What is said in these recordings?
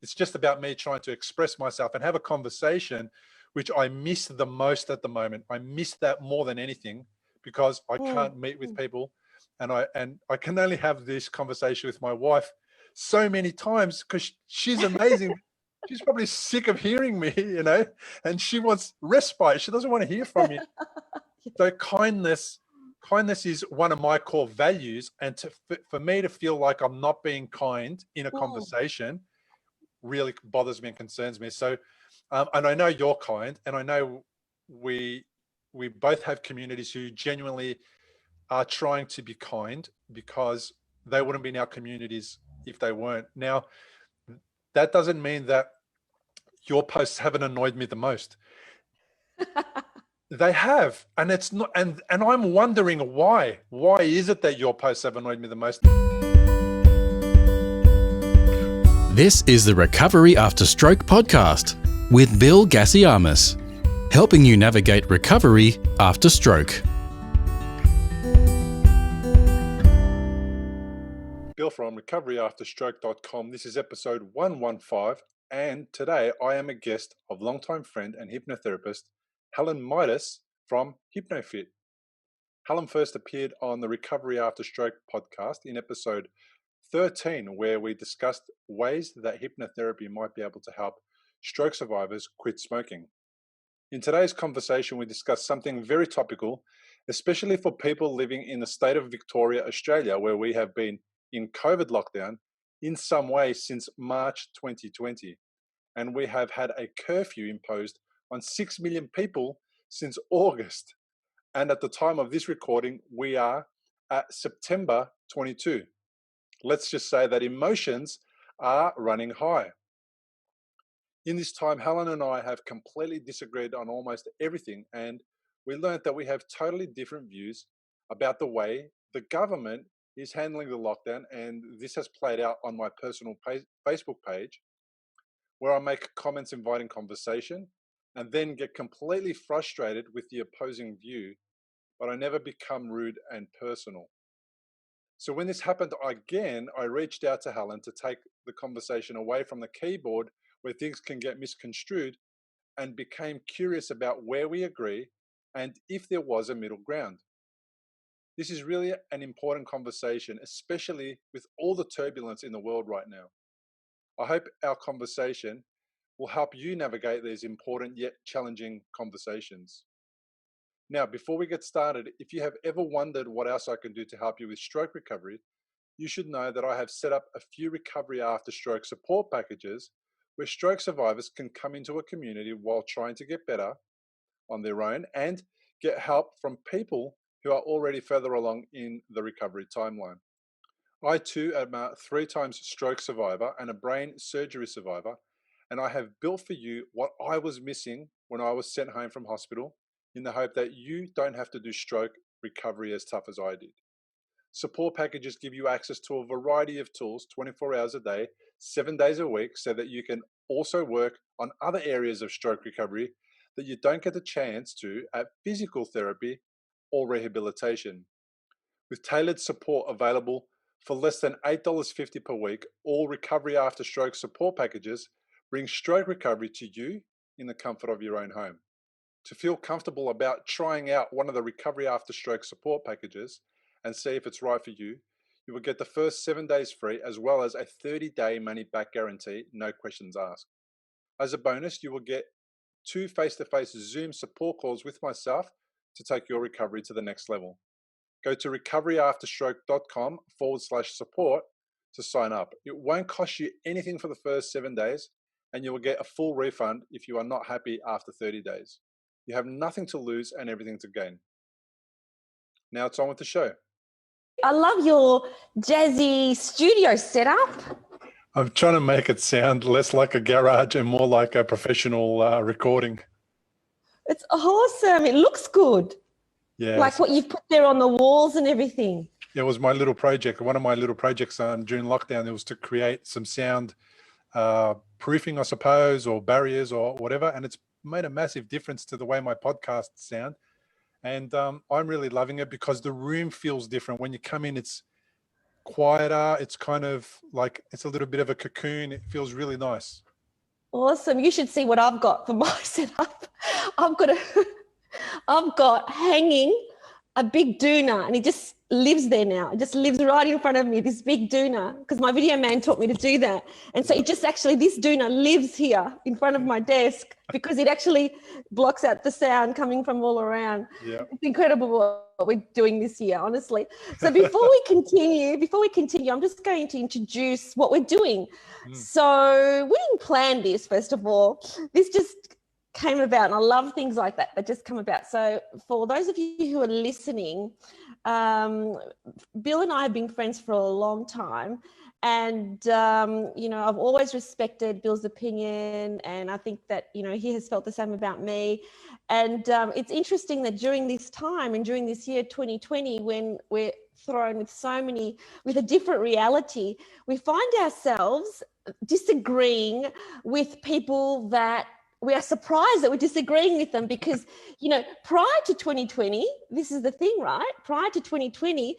It's just about me trying to express myself and have a conversation, which I miss the most at the moment. I miss that more than anything because I can't meet with people, and I can only have this conversation with my wife so many times because she's amazing. She's probably sick of hearing me, and she wants respite. She doesn't want to hear from me. So kindness is one of my core values, and for me to feel like I'm not being kind in a conversation really bothers me and concerns me. So, and I know you're kind, and I know we both have communities who genuinely are trying to be kind, because they wouldn't be in our communities if they weren't. Now, that doesn't mean that your posts haven't annoyed me the most. They have, and it's not, and I'm wondering why. Why is it that your posts have annoyed me the most? This is the Recovery After Stroke podcast with Bill Gassiamis, helping you navigate recovery after stroke. Bill from recoveryafterstroke.com. This is episode 115, and today I am a guest of longtime friend and hypnotherapist Helen Mitas from HypnoFit. Helen first appeared on the Recovery After Stroke podcast in episode 13, where we discussed ways that hypnotherapy might be able to help stroke survivors quit smoking. In today's conversation, we discussed something very topical, especially for people living in the state of Victoria, Australia, where we have been in COVID lockdown in some way since March 2020. And we have had a curfew imposed on 6 million people since August. And at the time of this recording, we are at September 22. Let's just say that emotions are running high. In this time, Helen and I have completely disagreed on almost everything, and we learned that we have totally different views about the way the government is handling the lockdown, and this has played out on my personal Facebook page, where I make comments inviting conversation and then get completely frustrated with the opposing view, but I never become rude and personal. So when this happened again, I reached out to Helen to take the conversation away from the keyboard where things can get misconstrued, and became curious about where we agree and if there was a middle ground. This is really an important conversation, especially with all the turbulence in the world right now. I hope our conversation will help you navigate these important yet challenging conversations. Now, before we get started, if you have ever wondered what else I can do to help you with stroke recovery, you should know that I have set up a few recovery after stroke support packages where stroke survivors can come into a community while trying to get better on their own and get help from people who are already further along in the recovery timeline. I too am a 3 times stroke survivor and a brain surgery survivor, and I have built for you what I was missing when I was sent home from hospital, in the hope that you don't have to do stroke recovery as tough as I did. Support packages give you access to a variety of tools 24 hours a day, 7 days a week, so that you can also work on other areas of stroke recovery that you don't get the chance to at physical therapy or rehabilitation. With tailored support available for less than $8.50 per week, all recovery after stroke support packages bring stroke recovery to you in the comfort of your own home. To feel comfortable about trying out one of the recovery after stroke support packages and see if it's right for you, you will get the first 7 days free, as well as a 30-day money-back guarantee, no questions asked. As a bonus, you will get 2 face-to-face Zoom support calls with myself to take your recovery to the next level. Go to recoveryafterstroke.com/support to sign up. It won't cost you anything for the first 7 days, and you will get a full refund if you are not happy after 30 days. You have nothing to lose and everything to gain. Now it's on with the show. I love your jazzy studio setup. I'm trying to make it sound less like a garage and more like a professional recording. It's awesome. It looks good. Yeah. Like what you've put there on the walls and everything. It was my little project. One of my little projects during lockdown, it was to create some sound proofing, I suppose, or barriers or whatever. And it's made a massive difference to the way my podcasts sound. And I'm really loving it because the room feels different. When you come in, it's quieter. It's kind of like, it's a little bit of a cocoon. It feels really nice. Awesome. You should see what I've got for my setup. I've got a, I've got hanging a big doona, and he just lives there now. It just lives right in front of me, this big doona, because my video man taught me to do that. And so it just actually, this doona lives here in front of my desk because it actually blocks out the sound coming from all around. Yeah. It's incredible what we're doing this year, honestly. So before we continue, I'm just going to introduce what we're doing. So we didn't plan this, first of all. This just came about, and I love things like that just come about. So for those of you who are listening, Bill and I have been friends for a long time, and I've always respected Bill's opinion, and I think that he has felt the same about me. And it's interesting that during this time and during this year 2020, when we're thrown with a different reality, we find ourselves disagreeing with people that we are surprised that we're disagreeing with them, because, prior to 2020, this is the thing, right? Prior to 2020,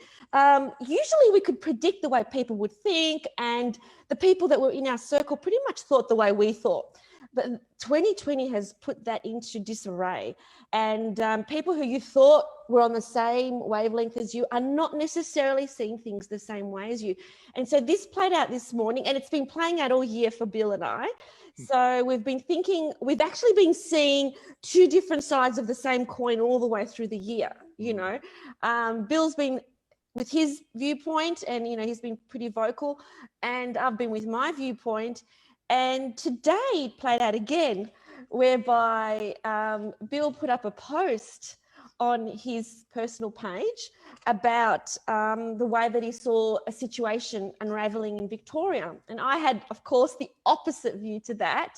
usually we could predict the way people would think, and the people that were in our circle pretty much thought the way we thought. But 2020 has put that into disarray, and people who you thought were on the same wavelength as you are not necessarily seeing things the same way as you. And so this played out this morning, and it's been playing out all year for Bill and I. So we've actually been seeing two different sides of the same coin all the way through the year. Bill's been with his viewpoint, and he's been pretty vocal, and I've been with my viewpoint. And today played out again, whereby Bill put up a post on his personal page about the way that he saw a situation unraveling in Victoria. And I had, of course, the opposite view to that.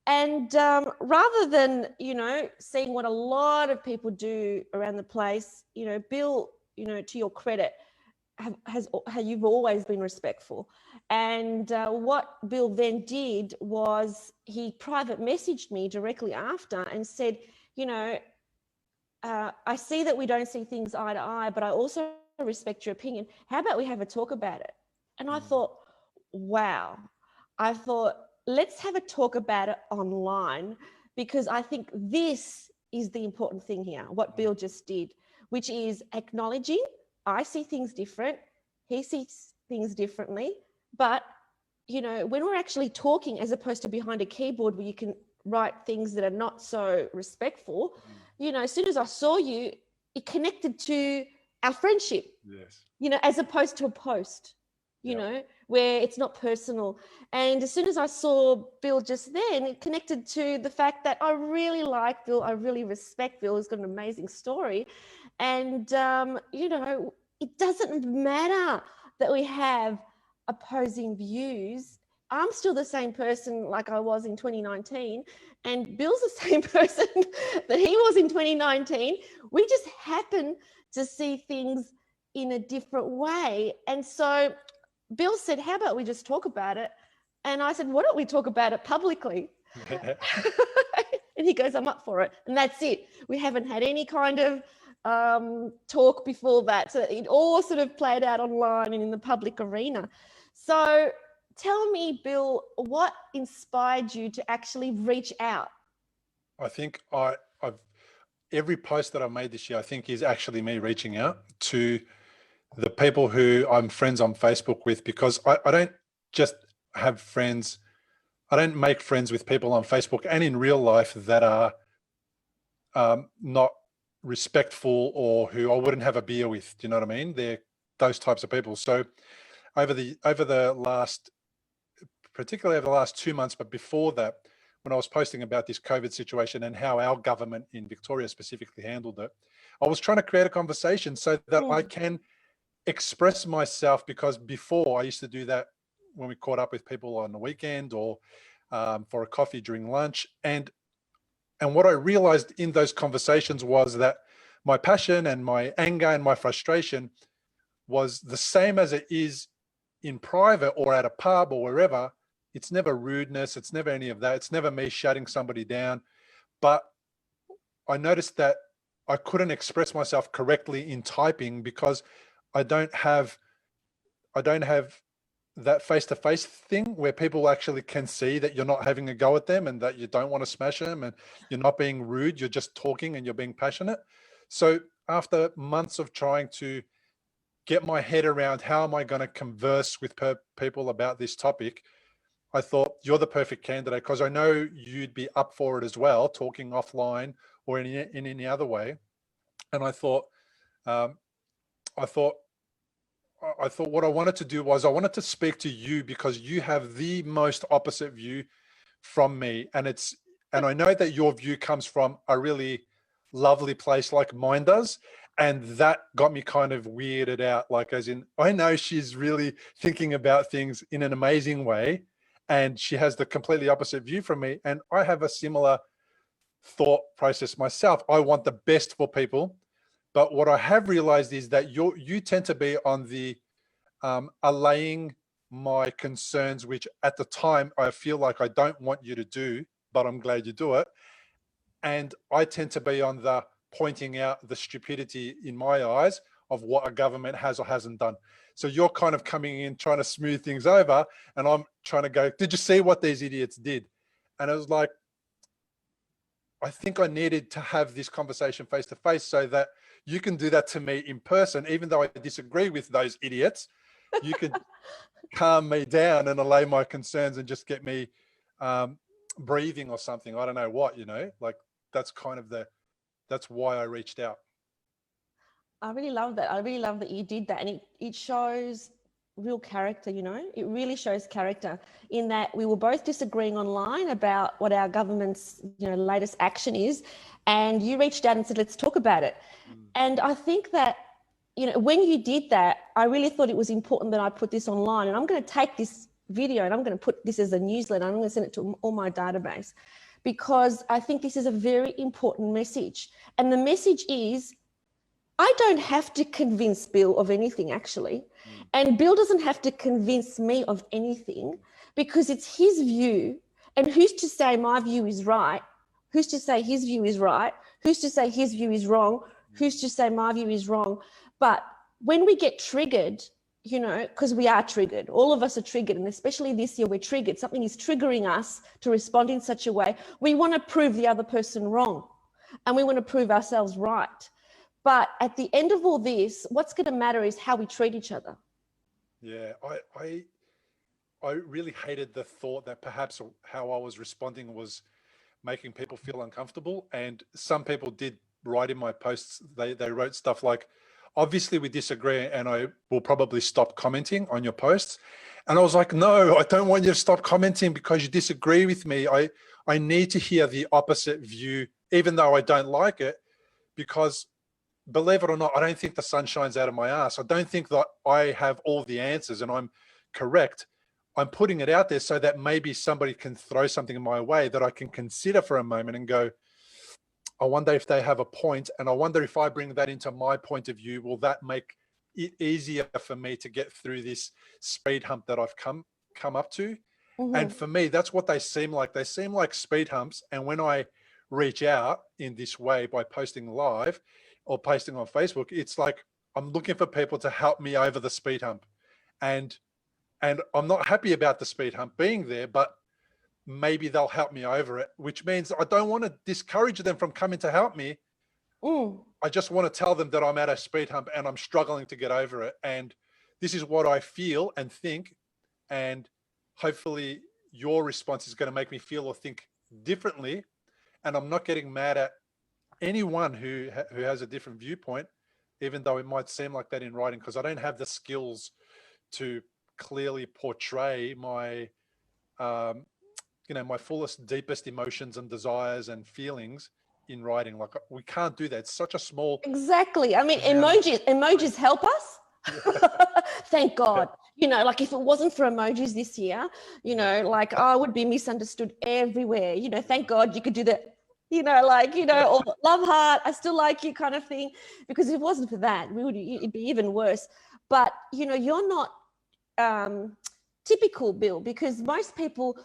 And rather than, seeing what a lot of people do around the place, Bill, to your credit, you've always been respectful. And what Bill then did was he private messaged me directly after and said, I see that we don't see things eye to eye, but I also respect your opinion. How about we have a talk about it? And I thought, wow. I thought, let's have a talk about it online, because I think this is the important thing here, what Bill just did, which is acknowledging I see things different, he sees things differently, but when we're actually talking, as opposed to behind a keyboard where you can write things that are not so respectful, as soon as I saw you, it connected to our friendship. Yes. As opposed to a post, where it's not personal. And as soon as I saw Bill just then, it connected to the fact that I really like Bill, I really respect Bill, he's got an amazing story. And, it doesn't matter that we have opposing views. I'm still the same person like I was in 2019, and Bill's the same person that he was in 2019. We just happen to see things in a different way. And so Bill said, how about we just talk about it? And I said, why don't we talk about it publicly? And he goes, I'm up for it. And that's it. We haven't had any kind of talk before that. So it all sort of played out online and in the public arena. So tell me, Bill, what inspired you to actually reach out? I think I've every post that I've made this year, I think, is actually me reaching out to the people who I'm friends on Facebook with, because I don't just have friends. I don't make friends with people on Facebook and in real life that are not respectful, or who I wouldn't have a beer with. Do you know what I mean? They're those types of people. So particularly over the last 2 months, but before that, when I was posting about this COVID situation and how our government in Victoria specifically handled it, I was trying to create a conversation so that I can express myself, because before I used to do that when we caught up with people on the weekend or for a coffee during lunch. And what I realized in those conversations was that my passion and my anger and my frustration was the same as it is in private or at a pub or wherever. It's never rudeness. It's never any of that. It's never me shutting somebody down. But I noticed that I couldn't express myself correctly in typing because I don't have I don't have that face-to-face thing where people actually can see that you're not having a go at them and that you don't want to smash them and you're not being rude, you're just talking and you're being passionate. So after months of trying to get my head around how am I going to converse with people about this topic, I thought you're the perfect candidate because I know you'd be up for it as well, talking offline or in any other way. And um, I thought I thought what I wanted to do was I wanted to speak to you because you have the most opposite view from me. And I know that your view comes from a really lovely place like mine does. And that got me kind of weirded out. Like, as in, I know she's really thinking about things in an amazing way. And she has the completely opposite view from me. And I have a similar thought process myself. I want the best for people. But what I have realized is that you tend to be on the allaying my concerns, which at the time I feel like I don't want you to do, but I'm glad you do it. And I tend to be on the pointing out the stupidity in my eyes of what a government has or hasn't done. So you're kind of coming in trying to smooth things over, and I'm trying to go, did you see what these idiots did? And it was like, I think I needed to have this conversation face to face so that you can do that to me in person, even though I disagree with those idiots. You could calm me down and allay my concerns and just get me breathing or something. I don't know what, like that's kind of that's why I reached out. I really love that. I really love that you did that. And it shows real character, it really shows character in that we were both disagreeing online about what our government's, latest action is. And you reached out and said, let's talk about it. And I think that, when you did that, I really thought it was important that I put this online. And I'm going to take this video and I'm going to put this as a newsletter. I'm going to send it to all my database because I think this is a very important message. And the message is, I don't have to convince Bill of anything, actually. And Bill doesn't have to convince me of anything because it's his view. And who's to say my view is right? Who's to say his view is right? Who's to say his view is wrong? Who's to say my view is wrong? But when we get triggered, because we are triggered, all of us are triggered, and especially this year we're triggered. Something is triggering us to respond in such a way. We want to prove the other person wrong and we want to prove ourselves right. But at the end of all this, what's going to matter is how we treat each other. Yeah, I really hated the thought that perhaps how I was responding was making people feel uncomfortable. And some people did write in my posts, they wrote stuff like, obviously we disagree and I will probably stop commenting on your posts. And I was like, no, I don't want you to stop commenting because you disagree with me. I need to hear the opposite view, even though I don't like it, because believe it or not, I don't think the sun shines out of my ass. I don't think that I have all the answers and I'm correct. I'm putting it out there so that maybe somebody can throw something in my way that I can consider for a moment and go, I wonder if they have a point, and I wonder if I bring that into my point of view, will that make it easier for me to get through this speed hump that I've come up to? Mm-hmm. And for me, that's what they seem like. They seem like speed humps. And when I reach out in this way by posting live or posting on Facebook, it's like I'm looking for people to help me over the speed hump. And I'm not happy about the speed hump being there, but maybe they'll help me over it, which means I don't want to discourage them from coming to help me. I just want to tell them that I'm at a speed hump and I'm struggling to get over it. And this is what I feel and think. And hopefully your response is going to make me feel or think differently. And I'm not getting mad at anyone who has a different viewpoint, even though it might seem like that in writing, because I don't have the skills to clearly portray my, my fullest, deepest emotions and desires and feelings in writing. Like we can't do that. It's such a small. Exactly. I mean, emojis help us. Thank God. Like if it wasn't for emojis this year, like I would be misunderstood everywhere. Thank God you could do that. Or love heart, I still like you kind of thing, because if it wasn't for that, it'd be even worse. But, you're not typical, Bill, because most people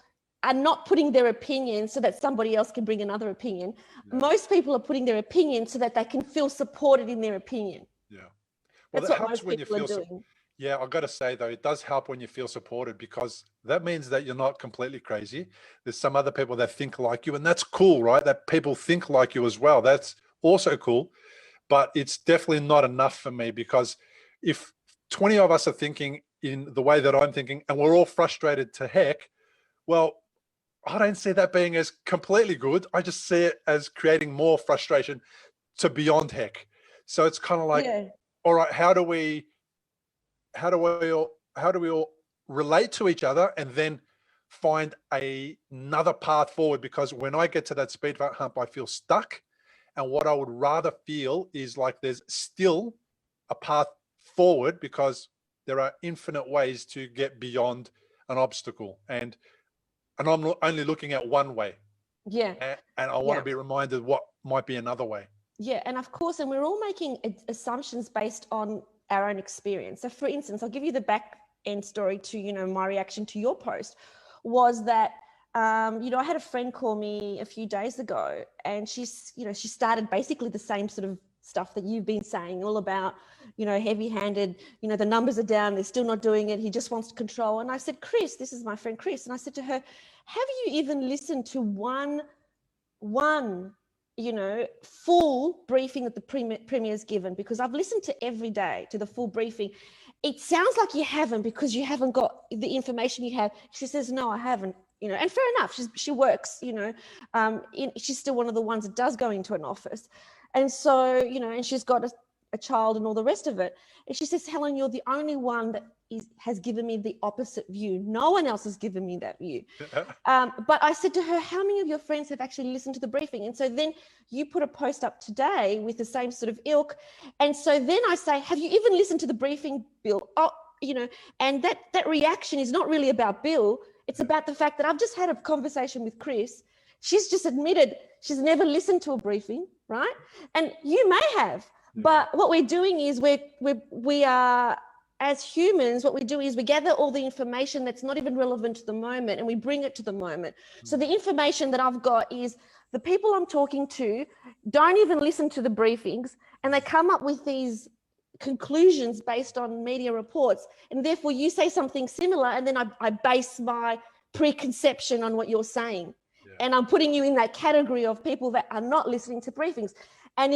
are not putting their opinion so that somebody else can bring another opinion. Yeah. Most people are putting their opinion so that they can feel supported in their opinion. Yeah. Well, that's what most people are doing. Yeah, I've got to say though, it does help when you feel supported because that means that you're not completely crazy. There's some other people that think like you, and that's cool, right? That people think like you as well. That's also cool. But it's definitely not enough for me because if 20 of us are thinking in the way that I'm thinking and we're all frustrated to heck, well, I don't see that being as completely good. I just see it as creating more frustration to beyond heck. So it's kind of like, Yeah. all right, how do we all relate to each other and then find another path forward? Because when I get to that speed hump, I feel stuck. And what I would rather feel is like there's still a path forward because there are infinite ways to get beyond an obstacle. And I'm only looking at one way. Yeah. And I want to Yeah. be reminded what might be another way. Yeah, and of course, and we're all making assumptions based on our own experience. So, for instance, I'll give you the back end story to, my reaction to your post was that, I had a friend call me a few days ago, and she started basically the same sort of stuff that you've been saying, all about, heavy-handed, the numbers are down, they're still not doing it, he just wants to control. And I said, Chris, this is my friend Chris, and I said to her, have you even listened to one full briefing that the premier's given? Because I've listened to every day to the full briefing. It sounds like you haven't, because you haven't got the information you have. She says, no, I haven't, and fair enough. She works, she's still one of the ones that does go into an office. And so, and she's got a child and all the rest of it. And she says, Helen, you're the only one that has given me the opposite view. No one else has given me that view. But I said to her, how many of your friends have actually listened to the briefing? And so then you put a post up today with the same sort of ilk. And so then I say, have you even listened to the briefing, Bill? Oh, and that reaction is not really about Bill. It's about the fact that I've just had a conversation with Chris. She's just admitted she's never listened to a briefing, right? And you may have, but what we're doing is we are, as humans, what we do is we gather all the information that's not even relevant to the moment and we bring it to the moment. So the information that I've got is the people I'm talking to don't even listen to the briefings, and they come up with these conclusions based on media reports. And therefore you say something similar, and then I base my preconception on what you're saying. Yeah. And I'm putting you in that category of people that are not listening to briefings. And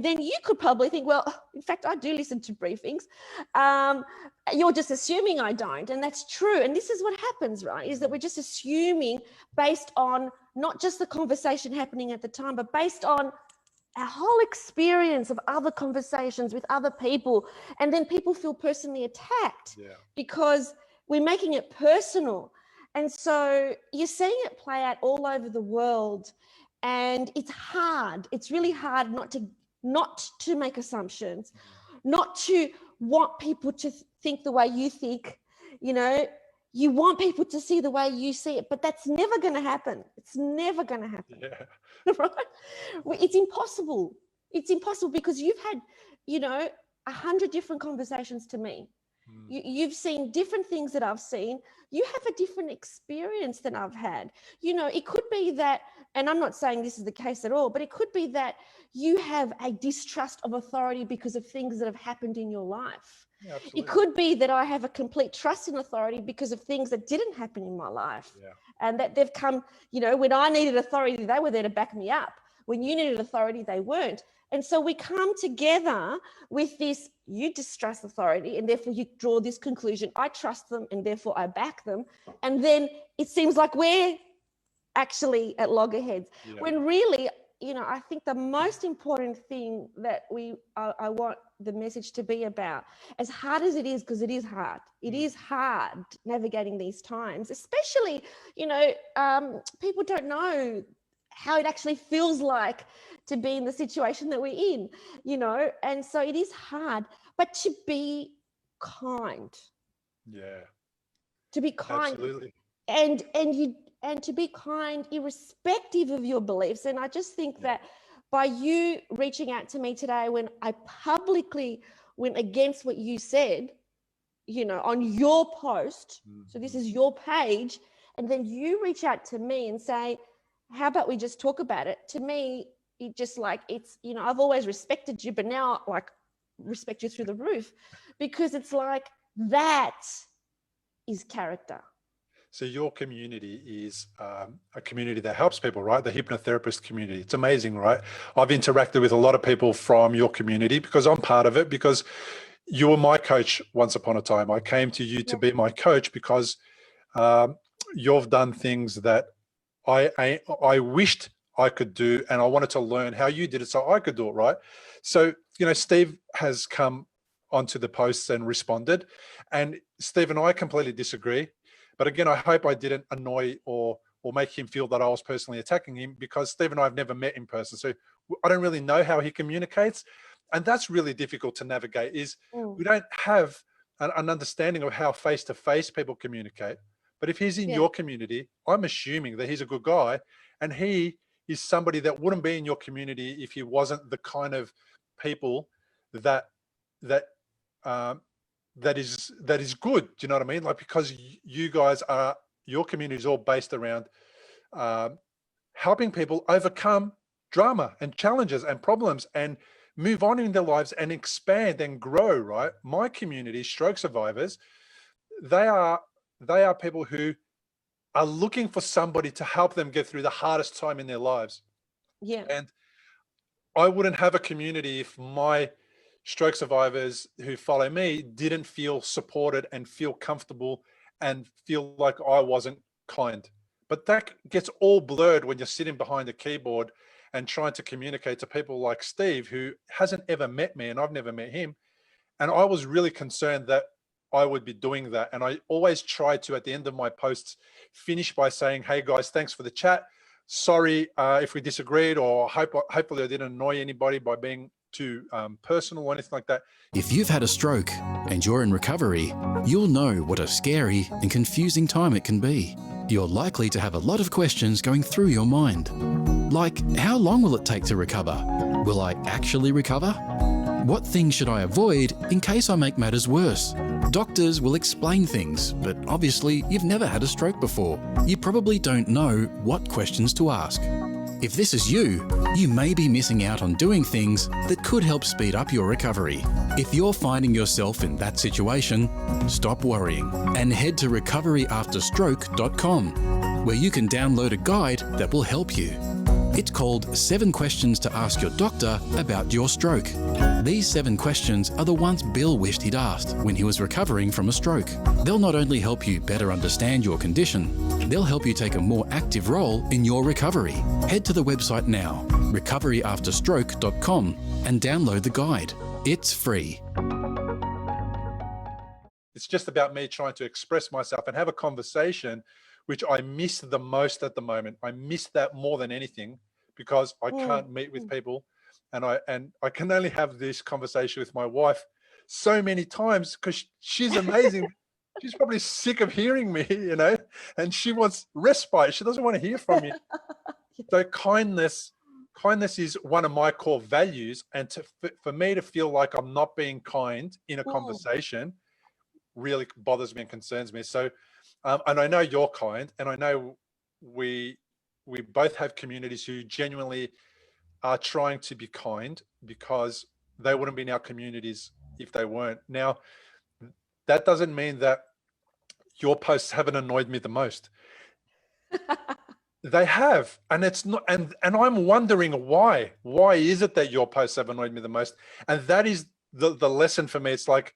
then you could probably think, well, in fact, I do listen to briefings. You're just assuming I don't. And that's true. And this is what happens, right? Is that we're just assuming based on not just the conversation happening at the time, but based on our whole experience of other conversations with other people. And then people feel personally attacked because we're making it personal. And so you're seeing it play out all over the world. And it's hard. It's really hard not to make assumptions, not to want people to think the way you think. You want people to see the way you see it, but that's never going to happen. It's never going to happen. Yeah. Right? It's impossible. It's impossible because you've had, 100 different conversations to me. You've seen different things that I've seen. You have a different experience than I've had. It could be that, and I'm not saying this is the case at all, but it could be that you have a distrust of authority because of things that have happened in your life. Yeah, it could be that I have a complete trust in authority because of things that didn't happen in my life. Yeah. And that they've come, when I needed authority, they were there to back me up. When you needed authority, they weren't. And so we come together with this, you distrust authority, and therefore you draw this conclusion, I trust them, and therefore I back them. And then it seems like we're actually at loggerheads. Yeah. When really, I think the most important thing that I want the message to be about, as hard as it is, because it is hard. It is hard navigating these times, especially, people don't know how it actually feels like to be in the situation that we're in, and so it is hard, but to be kind. Yeah. To be kind. Absolutely. And to be kind irrespective of your beliefs. And I just think that by you reaching out to me today, when I publicly went against what you said, on your post, so this is your page, and then you reach out to me and say, how about we just talk about it? To me, it just I've always respected you, but now respect you through the roof, because it's like, That is character. So your community is a community that helps people, right? The hypnotherapist community. It's amazing, right? I've interacted with a lot of people from your community because I'm part of it, because you were my coach once upon a time. I came to you to be my coach because you've done things that I wished I could do, and I wanted to learn how you did it so I could do it, right? So, Steve has come onto the posts and responded, and Steve and I completely disagree. But again, I hope I didn't annoy or make him feel that I was personally attacking him, because Steve and I have never met in person. So I don't really know how he communicates. And that's really difficult to navigate, is we don't have an understanding of how face-to-face people communicate. But if he's in your community, I'm assuming that he's a good guy, and he is somebody that wouldn't be in your community if he wasn't the kind of people that is good. Do you know what I mean? Like, because you guys are, your community is all based around helping people overcome drama and challenges and problems and move on in their lives and expand and grow, right? My community, stroke survivors, they are people who are looking for somebody to help them get through the hardest time in their lives. Yeah. And I wouldn't have a community if my stroke survivors who follow me didn't feel supported and feel comfortable and feel like I wasn't kind. But that gets all blurred when you're sitting behind a keyboard and trying to communicate to people like Steve, who hasn't ever met me and I've never met him. And I was really concerned that I would be doing that. And I always try to, at the end of my posts, finish by saying, hey guys, thanks for the chat. Sorry if we disagreed, or hopefully I didn't annoy anybody by being too personal or anything like that. If you've had a stroke and you're in recovery, you'll know what a scary and confusing time it can be. You're likely to have a lot of questions going through your mind. Like, how long will it take to recover? Will I actually recover? What things should I avoid in case I make matters worse? Doctors will explain things, but obviously you've never had a stroke before. You probably don't know what questions to ask. If this is you, you may be missing out on doing things that could help speed up your recovery. If you're finding yourself in that situation, stop worrying and head to recoveryafterstroke.com, where you can download a guide that will help you. It's called 7 Questions to Ask Your Doctor About Your Stroke. These 7 questions are the ones Bill wished he'd asked when he was recovering from a stroke. They'll not only help you better understand your condition, they'll help you take a more active role in your recovery. Head to the website now, recoveryafterstroke.com, and download the guide. It's free. It's just about me trying to express myself and have a conversation, which I miss the most at the moment. I miss that more than anything, because I can't meet with people, and I can only have this conversation with my wife so many times because she's amazing. She's probably sick of hearing me, and she wants respite. She doesn't want to hear from me. So kindness is one of my core values, and for me to feel like I'm not being kind in a conversation really bothers me and concerns me. So, and I know you're kind, and I know we both have communities who genuinely are trying to be kind, because they wouldn't be in our communities if they weren't. Now, that doesn't mean that your posts haven't annoyed me the most. They have, and it's not, and I'm wondering why. Why is it that your posts have annoyed me the most? And that is the lesson for me. It's like,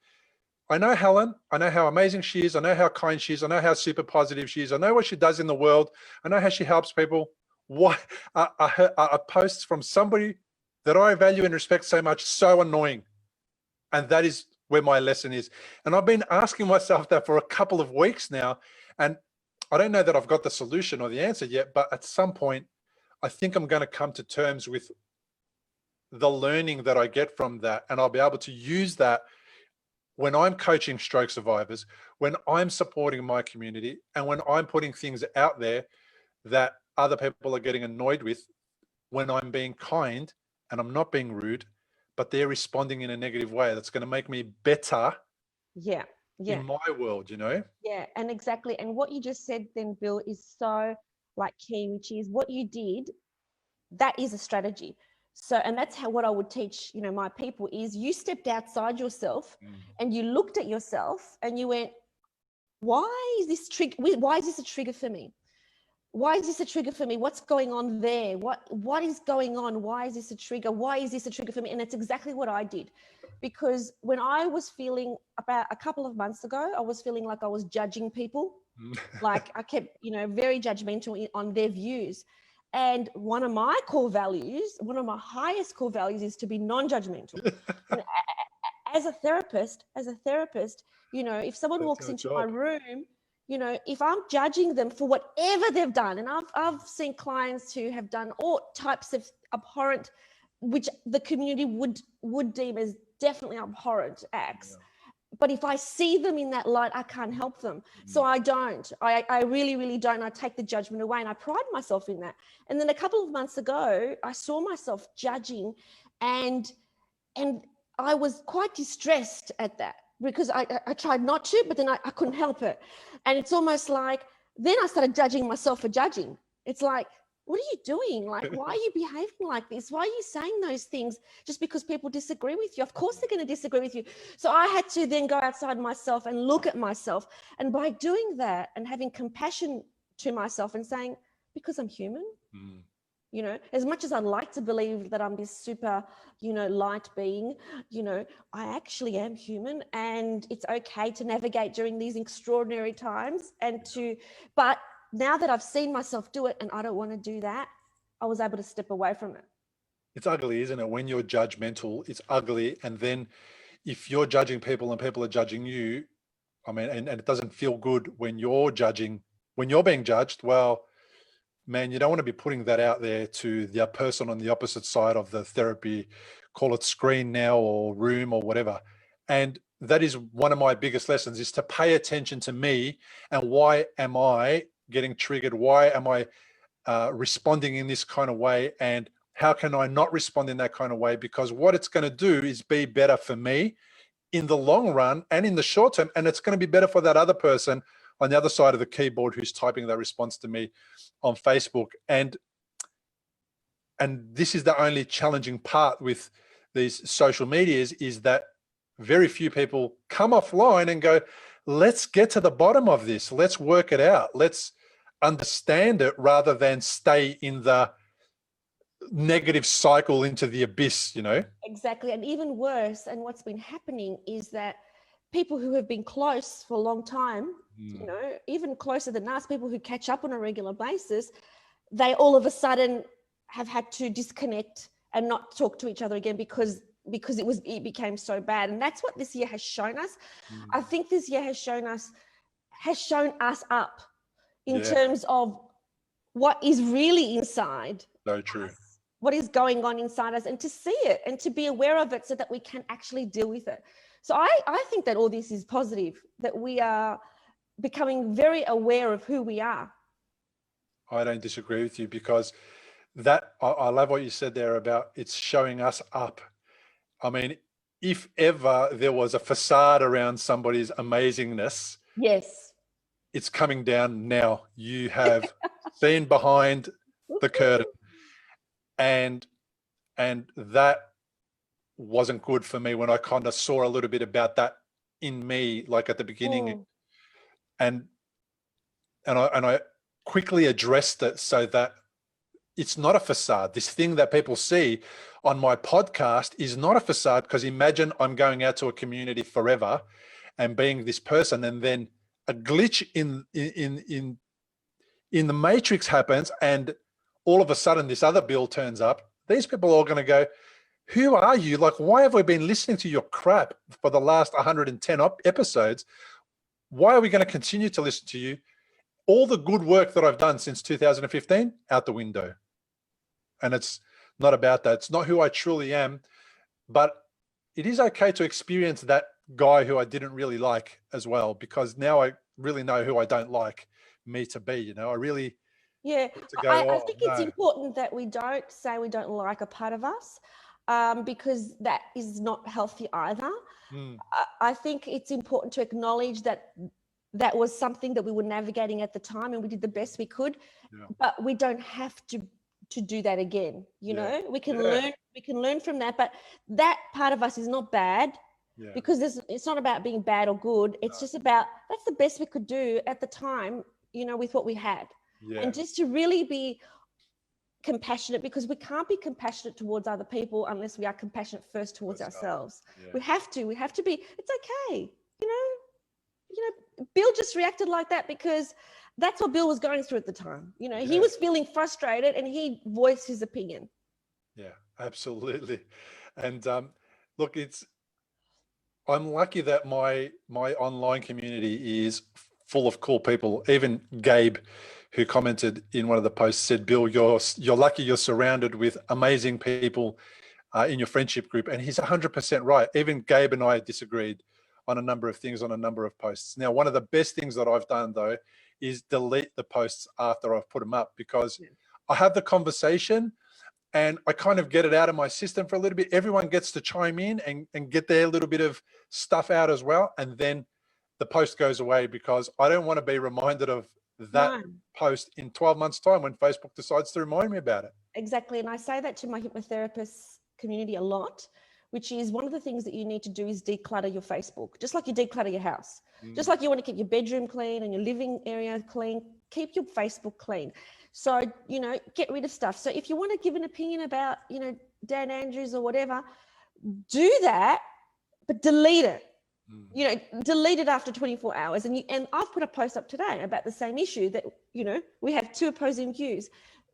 I know Helen, I know how amazing she is, I know how kind she is, I know how super positive she is, I know what she does in the world, I know how she helps people. Why are posts from somebody that I value and respect so much so annoying? And that is where my lesson is. And I've been asking myself that for a couple of weeks now, and I don't know that I've got the solution or the answer yet, but at some point, I think I'm going to come to terms with the learning that I get from that, and I'll be able to use that when I'm coaching stroke survivors, when I'm supporting my community, and when I'm putting things out there that other people are getting annoyed with, when I'm being kind and I'm not being rude, but they're responding in a negative way, that's going to make me better in my world, Yeah, and exactly. And what you just said then, Bill, is so key, which is what you did. That is a strategy. So, and that's how, what I would teach, you know, my people is you stepped outside yourself and you looked at yourself and you went, why is this a trigger for me? Why is this a trigger for me? What's going on there? What is going on? Why is this a trigger? Why is this a trigger for me? And it's exactly what I did. Because when I was feeling, about a couple of months ago, I was feeling like I was judging people. Like I kept, you know, very judgmental on their views. And one of my core values, one of my highest core values, is to be non-judgmental. You know, as a therapist, you know, if someone walks into my room, you know, if I'm judging them for whatever they've done, and I've seen clients who have done all types of abhorrent, which the community would deem as definitely abhorrent acts. But if I see them in that light, I can't help them. So I don't. I really, really don't. I take the judgment away, and I pride myself in that. And then a couple of months ago, I saw myself judging, and I was quite distressed at that, because I tried not to, but then I couldn't help it. And it's almost like, then I started judging myself for judging. It's like, what are you doing? Like, why are you behaving like this? Why are you saying those things just because people disagree with you? Of course they're going to disagree with you. So I had to then go outside myself and look at myself. And by doing that and having compassion to myself and saying, because I'm human, you know, as much as I'd like to believe that I'm this super, you know, light being, you know, I actually am human, and it's okay to navigate during these extraordinary times but now that I've seen myself do it and I don't want to do that, I was able to step away from it. It's ugly, isn't it? When you're judgmental, it's ugly. And then if you're judging people and people are judging you, I mean, and it doesn't feel good when you're being judged. Well, man, you don't want to be putting that out there to the person on the opposite side of the therapy, call it screen now or room or whatever. And that is one of my biggest lessons, is to pay attention to me and why am I getting triggered? Why am I responding in this kind of way? And how can I not respond in that kind of way? Because what it's going to do is be better for me in the long run and in the short term. And it's going to be better for that other person on the other side of the keyboard who's typing that response to me on Facebook. And this is the only challenging part with these social medias, is that very few people come offline and go, let's get to the bottom of this. Let's work it out. Let's understand it, rather than stay in the negative cycle into the abyss, you know? Exactly. And even worse, and what's been happening is that people who have been close for a long time, you know, even closer than us, people who catch up on a regular basis, they all of a sudden have had to disconnect and not talk to each other again because it became so bad. And that's what this year has shown us. I think this year has shown us up in terms of what is really inside. So true. What is going on inside us, and to see it and to be aware of it so that we can actually deal with it. So I think that all this is positive, that we are becoming very aware of who we are. I don't disagree with you, because I love what you said there about it's showing us up. I mean, if ever there was a facade around somebody's amazingness, yes, it's coming down now. You have seen behind the curtain, and that wasn't good for me when I kind of saw a little bit about that in me, like at the beginning, and I quickly addressed it so that it's not a facade. This thing that people see on my podcast is not a facade, because imagine I'm going out to a community forever and being this person, and then a glitch in the matrix happens, and all of a sudden this other Bill turns up. These people are all going to go, who are you? Like, why have we been listening to your crap for the last 110 episodes? Why are we going to continue to listen to you? All the good work that I've done since 2015, out the window. And it's not about that. It's not who I truly am, but it is okay to experience that guy who I didn't really like as well, because now I really know who I don't like me to be, you know. I really I think it's important that we don't say we don't like a part of us, because that is not healthy either. I think it's important to acknowledge that that was something that we were navigating at the time, and we did the best we could, but we don't have to to do that again. You Yeah. know, we can Yeah. learn from that, but that part of us is not bad, Yeah. because it's not about being bad or good. It's just about, that's the best we could do at the time, you know, with what we had. Yeah. And just to really be compassionate, because we can't be compassionate towards other people unless we are compassionate first towards ourselves. Yeah. We have to be, it's okay. You know, Bill just reacted like that because that's what Bill was going through at the time. You know, he was feeling frustrated and he voiced his opinion. Yeah, absolutely. And look, I'm lucky that my online community is full of cool people. Even Gabe, who commented in one of the posts, said, "Bill, you're lucky you're surrounded with amazing people in your friendship group." And he's 100% right. Even Gabe and I disagreed on a number of things on a number of posts. Now, one of the best things that I've done though is delete the posts after I've put them up, because I have the conversation and I kind of get it out of my system for a little bit. Everyone gets to chime in and get their little bit of stuff out as well. And then the post goes away, because I don't want to be reminded of that No. post in 12 months time when Facebook decides to remind me about it. Exactly. And I say that to my hypnotherapist community a lot, which is one of the things that you need to do is declutter your Facebook, just like you declutter your house. Just like you want to keep your bedroom clean and your living area clean, keep your Facebook clean. So, you know, get rid of stuff. So if you want to give an opinion about, you know, Dan Andrews or whatever, do that, but delete it. You know, delete it after 24 hours. And I've put a post up today about the same issue, that, you know, we have two opposing views,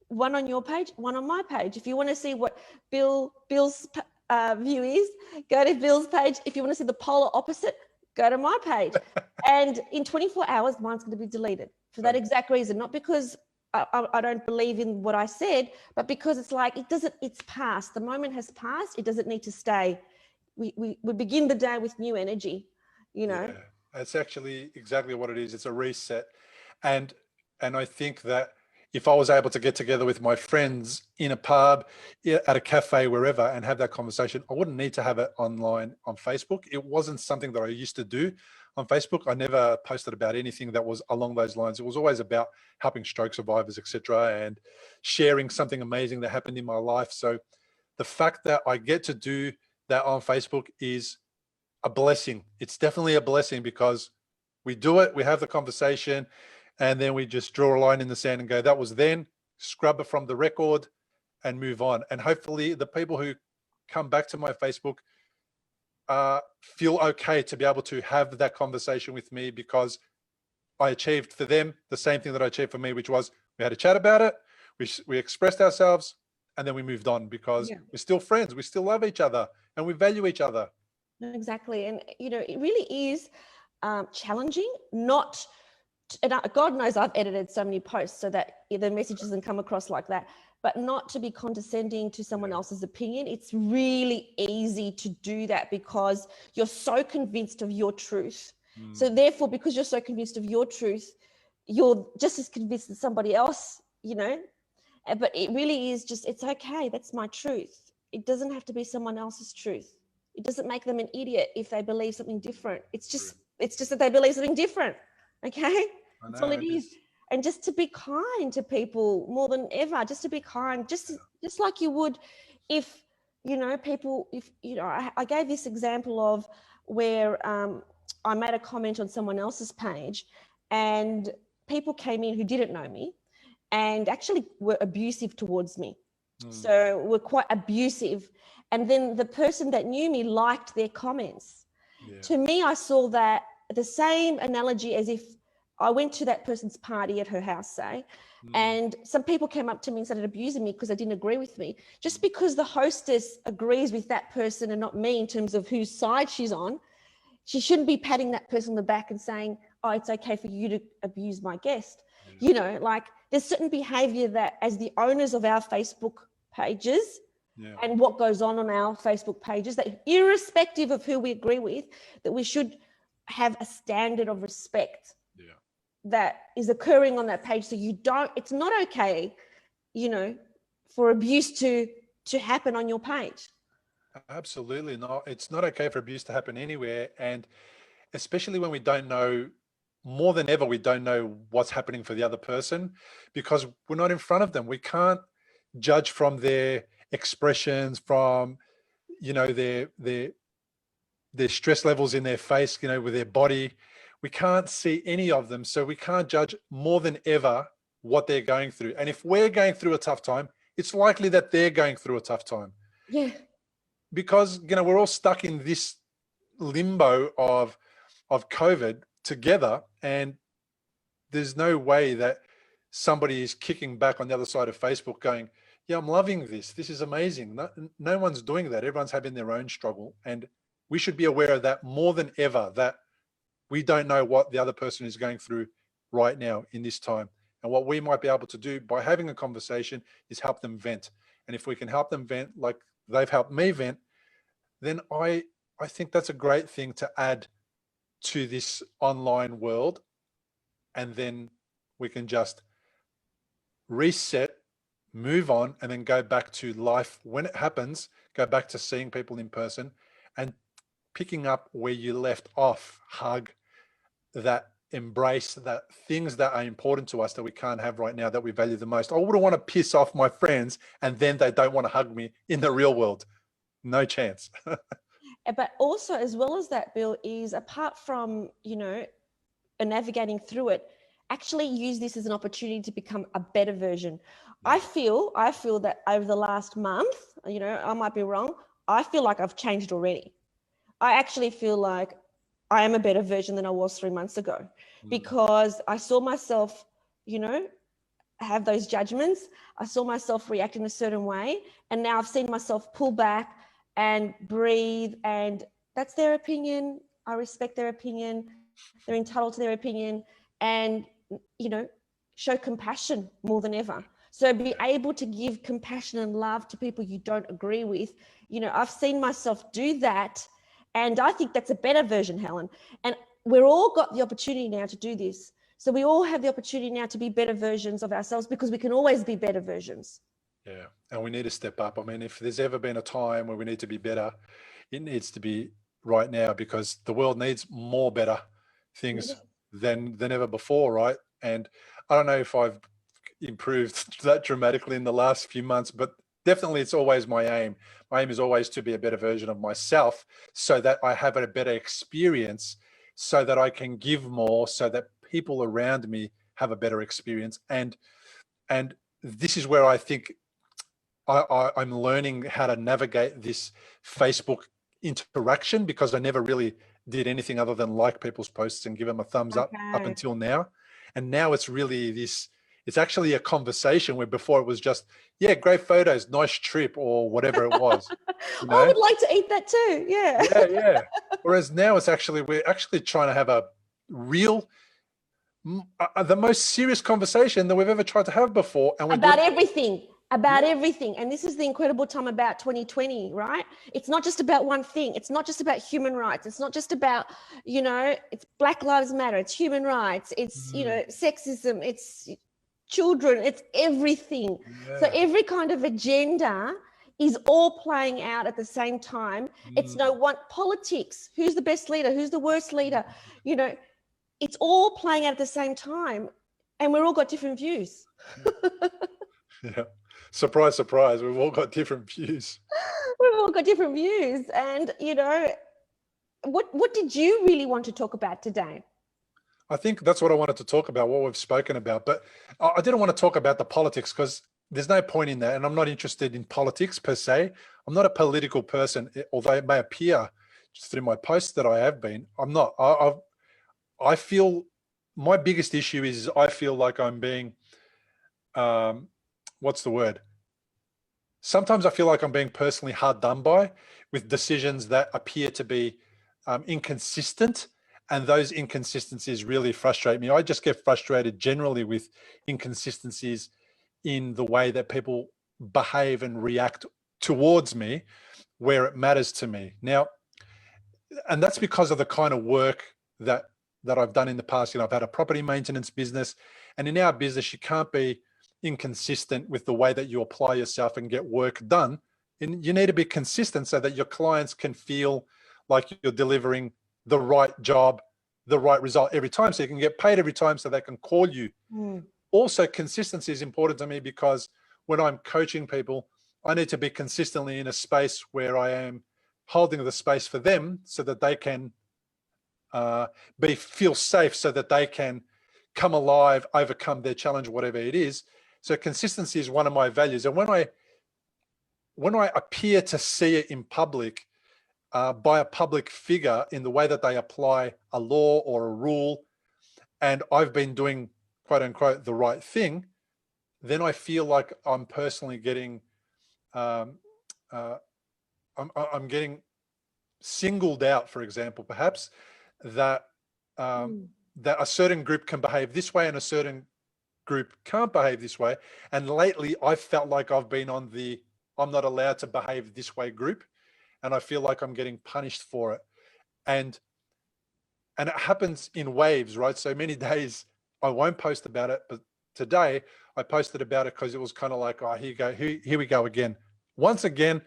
one on your page, one on my page. If you want to see what Bill's view is, go to Bill's page. If you want to see the polar opposite, go to my page. And in 24 hours, mine's going to be deleted for that exact reason. Not because I don't believe in what I said, but because it's like, it's past. The moment has passed. It doesn't need to stay. We begin the day with new energy, you know. Yeah, that's actually exactly what it is. It's a reset. And I think that if I was able to get together with my friends in a pub, at a cafe, wherever, and have that conversation, I wouldn't need to have it online on Facebook. It wasn't something that I used to do on Facebook. I never posted about anything that was along those lines. It was always about helping stroke survivors, etc., and sharing something amazing that happened in my life. So the fact that I get to do that on Facebook is a blessing. It's definitely a blessing, because we do it, we have the conversation, and then we just draw a line in the sand and go, that was then, scrub it from the record and move on. And hopefully the people who come back to my Facebook feel okay to be able to have that conversation with me, because I achieved for them the same thing that I achieved for me, which was we had a chat about it, we expressed ourselves, and then we moved on, because we're still friends, we still love each other, and we value each other. Exactly. And, you know, it really is challenging, not, and God knows I've edited so many posts so that the message doesn't come across like that, but not to be condescending to someone else's opinion. It's really easy to do that because you're so convinced of your truth. So therefore, because you're so convinced of your truth, you're just as convinced as somebody else, you know. But it really is just, it's okay. That's my truth. It doesn't have to be someone else's truth. It doesn't make them an idiot if they believe something different. It's just that they believe something different. Okay? That's all it is. And just to be kind to people more than ever, just to be kind, just like you would if, you know, people, if, you know, I gave this example of where I made a comment on someone else's page and people came in who didn't know me and actually were abusive towards me. So were quite abusive. And then the person that knew me liked their comments. To me, I saw that the same analogy as if I went to that person's party at her house, say, and some people came up to me and started abusing me because they didn't agree with me. Just because the hostess agrees with that person and not me in terms of whose side she's on, she shouldn't be patting that person on the back and saying, oh, it's okay for you to abuse my guest. You know, like there's certain behavior that as the owners of our Facebook pages and what goes on our Facebook pages, that irrespective of who we agree with, that we should have a standard of respect that is occurring on that page. So you don't, it's not okay, you know, for abuse to happen on your page. Absolutely not. It's not okay for abuse to happen anywhere. And especially when we don't know, more than ever, we don't know what's happening for the other person because we're not in front of them. We can't judge from their expressions, from, you know, their stress levels in their face, you know, with their body. We can't see any of them. So we can't judge more than ever what they're going through. And if we're going through a tough time, it's likely that they're going through a tough time. Yeah. Because, you know, we're all stuck in this limbo of COVID together, and there's no way that somebody is kicking back on the other side of Facebook going, yeah, I'm loving this. This is amazing. No one's doing that. Everyone's having their own struggle. And we should be aware of that more than ever, that we don't know what the other person is going through right now in this time. And what we might be able to do by having a conversation is help them vent. And if we can help them vent like they've helped me vent, then I think that's a great thing to add to this online world. And then we can just reset, move on, and then go back to life when it happens, go back to seeing people in person and picking up where you left off. Hug, that embrace, that things that are important to us that we can't have right now, that we value the most. I wouldn't want to piss off my friends and then they don't want to hug me in the real world. No chance. But also, as well as that, Bill, is apart from, you know, navigating through it, actually use this as an opportunity to become a better version. I feel that over the last month, you know, I might be wrong, I feel like I've changed already. I actually feel like I am a better version than I was 3 months ago, because I saw myself, you know, have those judgments. I saw myself react in a certain way, and now I've seen myself pull back and breathe, and that's their opinion. I respect their opinion. They're entitled to their opinion, and, you know, show compassion more than ever. So be able to give compassion and love to people you don't agree with. You know, I've seen myself do that, and I think that's a better version, Helen. And we're all got the opportunity now to do this. So we all have the opportunity now to be better versions of ourselves, because we can always be better versions. Yeah, and we need to step up. I mean, if there's ever been a time where we need to be better, it needs to be right now, because the world needs more better things than ever before, right? And I don't know if I've improved that dramatically in the last few months, but definitely it's always my aim. My aim is always to be a better version of myself, so that I have a better experience, so that I can give more, so that people around me have a better experience. And this is where I think I'm learning how to navigate this Facebook interaction, because I never really did anything other than like people's posts and give them a thumbs up until now. And now it's really this, it's actually a conversation, where before it was just, yeah, great photos, nice trip, or whatever it was. You know? I would like to eat that too. Yeah. Yeah. Whereas now it's actually, we're actually trying to have a real, the most serious conversation that we've ever tried to have before. And about everything. And this is the incredible time about 2020, right? It's not just about one thing. It's not just about human rights. It's not just about, you know, it's Black Lives Matter. It's human rights. It's, you know, sexism. It's children. It's everything. Yeah. So every kind of agenda is all playing out at the same time. It's no one politics. Who's the best leader? Who's the worst leader? You know, it's all playing out at the same time, and we're all got different views. Yeah. Surprise, surprise. We've all got different views. We've all got different views. And, you know, what did you really want to talk about today? I think that's what I wanted to talk about, what we've spoken about. But I didn't want to talk about the politics, because there's no point in that. And I'm not interested in politics per se. I'm not a political person, although it may appear just through my posts that I have been. I'm not. I feel my biggest issue is I feel like I'm being, what's the word? Sometimes I feel like I'm being personally hard done by with decisions that appear to be inconsistent, and those inconsistencies really frustrate me. I just get frustrated generally with inconsistencies in the way that people behave and react towards me where it matters to me. Now, and that's because of the kind of work that I've done in the past. You know, I've had a property maintenance business, and in our business, you can't be inconsistent with the way that you apply yourself and get work done. And you need to be consistent so that your clients can feel like you're delivering the right job, the right result every time, so you can get paid every time, so they can call you. Also, consistency is important to me, because when I'm coaching people, I need to be consistently in a space where I am holding the space for them so that they can feel safe, so that they can come alive, overcome their challenge, whatever it is. So consistency is one of my values. And when I appear to see it in public, by a public figure in the way that they apply a law or a rule, and I've been doing, quote unquote, the right thing, then I feel like I'm personally getting, I'm getting singled out, for example, perhaps, that that a certain group can behave this way and a certain group can't behave this way. And lately I've felt like I've been on the I'm not allowed to behave this way group, and I feel like I'm getting punished for it. And it happens in waves, right? So many days I won't post about it, but today I posted about it because it was kind of like, oh, here we go again. Once again,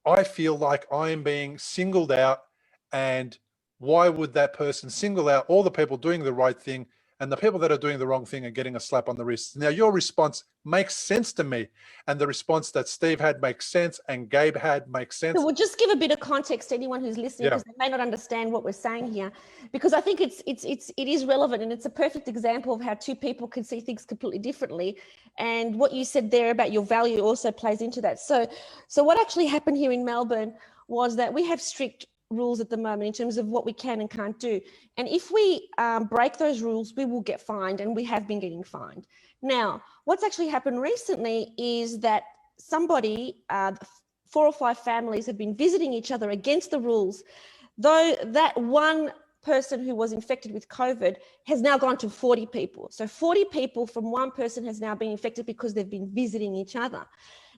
I feel like I'm being singled out, and why would that person single out all the people doing the right thing, and the people that are doing the wrong thing are getting a slap on the wrist? Now, your response makes sense to me, and the response that Steve had makes sense, and Gabe had makes sense. So we'll just give a bit of context to anyone who's listening, because they may not understand what we're saying here, because I think it is relevant, and it's a perfect example of how two people can see things completely differently. And what you said there about your value also plays into that. So what actually happened here in Melbourne was that we have strict rules at the moment in terms of what we can and can't do. And if we break those rules, we will get fined, and we have been getting fined. Now, what's actually happened recently is that somebody, 4 or 5 families have been visiting each other against the rules, though that one person who was infected with COVID has now gone to 40 people. So 40 people from one person has now been infected because they've been visiting each other.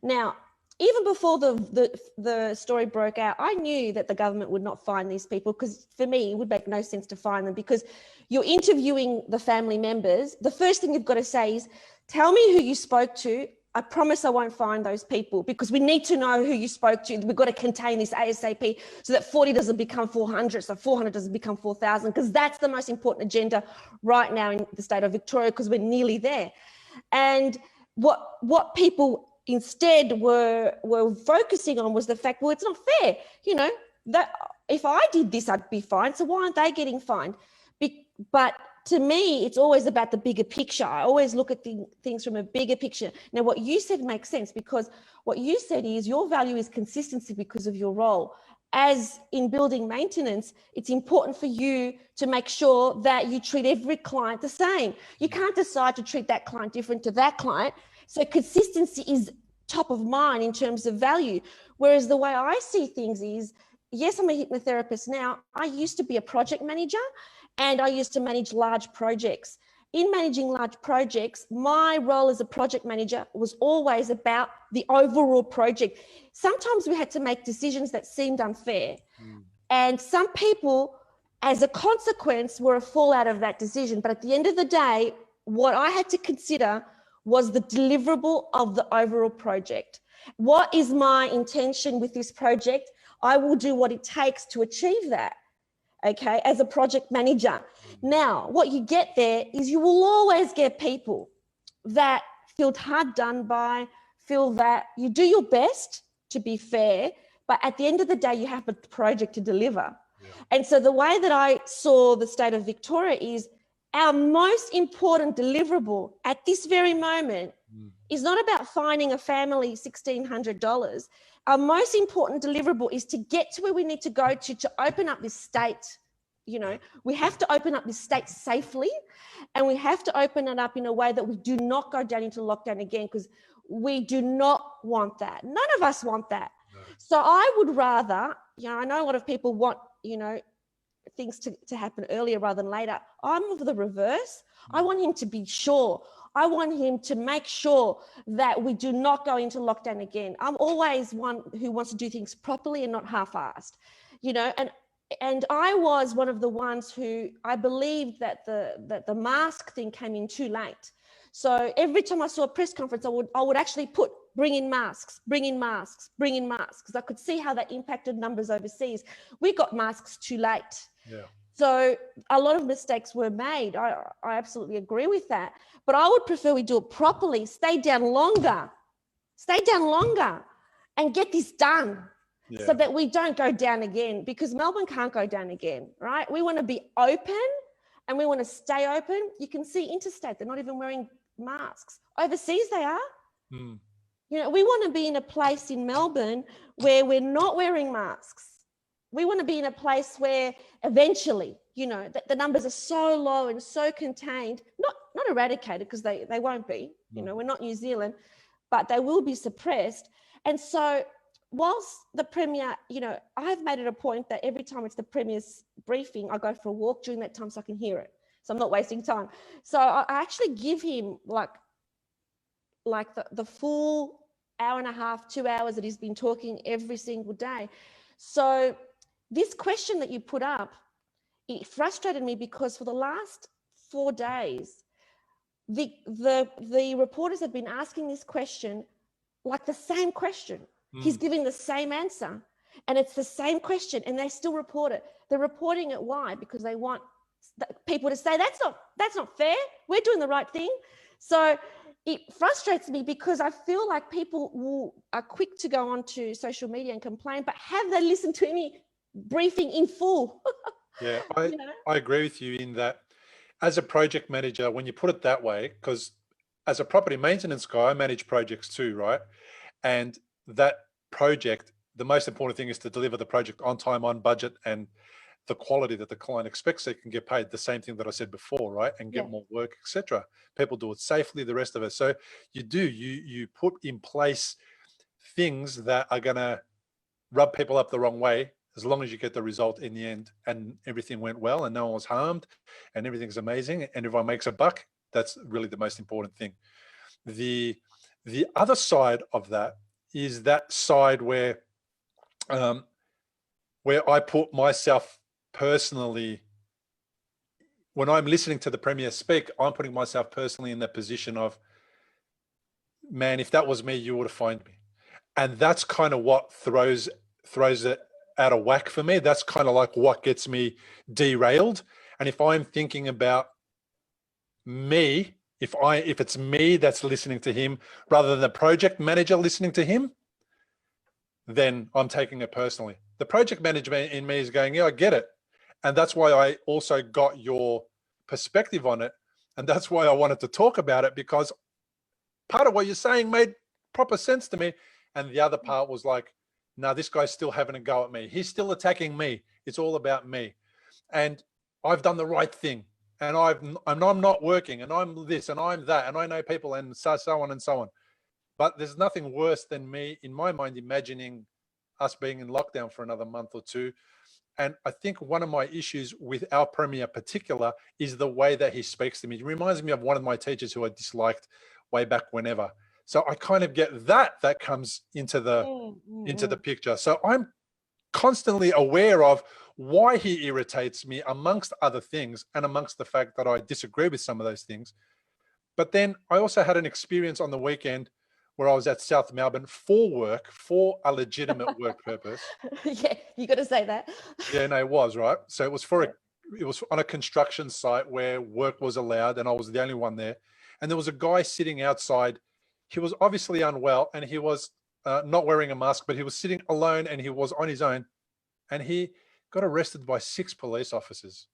Now, even before the story broke out, I knew that the government would not fine these people, because for me, it would make no sense to fine them, because you're interviewing the family members. The first thing you've got to say is, tell me who you spoke to. I promise I won't fine those people, because we need to know who you spoke to. We've got to contain this ASAP so that 40 doesn't become 400, so 400 doesn't become 4,000, because that's the most important agenda right now in the state of Victoria, because we're nearly there. And what people instead were focusing on was the fact, well, it's not fair, that if I did this, I'd be fined, so why aren't they getting fined? But to me, it's always about the bigger picture. I always look at things from a bigger picture. Now, what you said makes sense, because what you said is your value is consistency because of your role. As in building maintenance, it's important for you to make sure that you treat every client the same. You can't decide to treat that client different to that client. So consistency is top of mind in terms of value. Whereas the way I see things is, yes, I'm a hypnotherapist now. I used to be a project manager, and I used to manage large projects. In managing large projects, my role as a project manager was always about the overall project. Sometimes we had to make decisions that seemed unfair. And some people, as a consequence, were a fallout of that decision. But at the end of the day, what I had to consider was the deliverable of the overall project. What is my intention with this project? I will do what it takes to achieve that, okay, as a project manager. Now, what you get there is you will always get people that feel hard done by, feel that you do your best to be fair, but at the end of the day, you have a project to deliver. And so the way that I saw the state of Victoria is, our most important deliverable at this very moment is not about finding a family $1,600. Our most important deliverable is to get to where we need to go to open up this state. We have to open up this state safely, and we have to open it up in a way that we do not go down into lockdown again, because we do not want that. None of us want that. No. So I would rather, I know a lot of people want, things to happen earlier rather than later. I'm of the reverse. I want him to be sure. I want him to make sure that we do not go into lockdown again. I'm always one who wants to do things properly and not half-assed, and I was one of the ones who I believed that the mask thing came in too late. So every time I saw a press conference, I would actually put, bring in masks, bring in masks, bring in masks, because I could see how that impacted numbers overseas. We got masks too late. Yeah. So a lot of mistakes were made. I absolutely agree with that. But I would prefer we do it properly, stay down longer, stay down longer and get this done. Yeah. So that we don't go down again, because Melbourne can't go down again, right? We want to be open and we want to stay open. You can see interstate, they're not even wearing masks. Overseas they are. Mm. You know, we want to be in a place in Melbourne where we're not wearing masks. We want to be in a place where eventually, you know, the numbers are so low and so contained, not eradicated, because they won't be, you know, we're not New Zealand, but they will be suppressed. And so whilst the Premier, you know, I've made it a point that every time it's the Premier's briefing, I go for a walk during that time so I can hear it. So I'm not wasting time. So I actually give him like the full hour and a half, 2 hours that he's been talking every single day. So this question that you put up, it frustrated me because for the last 4 days, the reporters have been asking this question, like the same question. He's giving the same answer and it's the same question and they still report it. They're reporting it. Why? Because they want people to say, that's not fair. We're doing the right thing. So it frustrates me because I feel like people are quick to go onto social media and complain, but have they listened to any briefing in full? Yeah, You know? I agree with you in that as a project manager, when you put it that way, because as a property maintenance guy, I manage projects too, right? And that project, the most important thing is to deliver the project on time, on budget, and the quality that the client expects, so you can get paid. The same thing that I said before, right? And get more work, etc. People do it safely, the rest of it. So you put in place things that are going to rub people up the wrong way, as long as you get the result in the end and everything went well and no one was harmed and everything's amazing and everyone makes a buck. That's really the most important thing. The other side of that is that side where I put myself personally, when I'm listening to the Premier speak, I'm putting myself personally in the position of, man, if that was me, you would have fined me. And that's kind of what throws it out of whack for me. That's kind of like what gets me derailed. And if I'm thinking about me, if it's me that's listening to him rather than the project manager listening to him, then I'm taking it personally. The project manager in me is going, yeah, I get it. And that's why I also got your perspective on it. And that's why I wanted to talk about it, because part of what you're saying made proper sense to me. And the other part was like, no, this guy's still having a go at me. He's still attacking me. It's all about me. And I've done the right thing. And I'm not working, and I'm this, and I'm that, and I know people, and so on and so on. But there's nothing worse than me, in my mind, imagining us being in lockdown for another month or two. And I think one of my issues with our Premier in particular is the way that he speaks to me. It reminds me of one of my teachers who I disliked way back whenever. So I kind of get that comes into the picture. So I'm constantly aware of why he irritates me, amongst other things, and amongst the fact that I disagree with some of those things. But then I also had an experience on the weekend where I was at South Melbourne for a legitimate work purpose. Yeah, you got to say that. Yeah, no, it was, right. So it was it was on a construction site where work was allowed, and I was the only one there. And there was a guy sitting outside. He was obviously unwell, and he was not wearing a mask, but he was sitting alone, and he was on his own, and he got arrested by 6 police officers.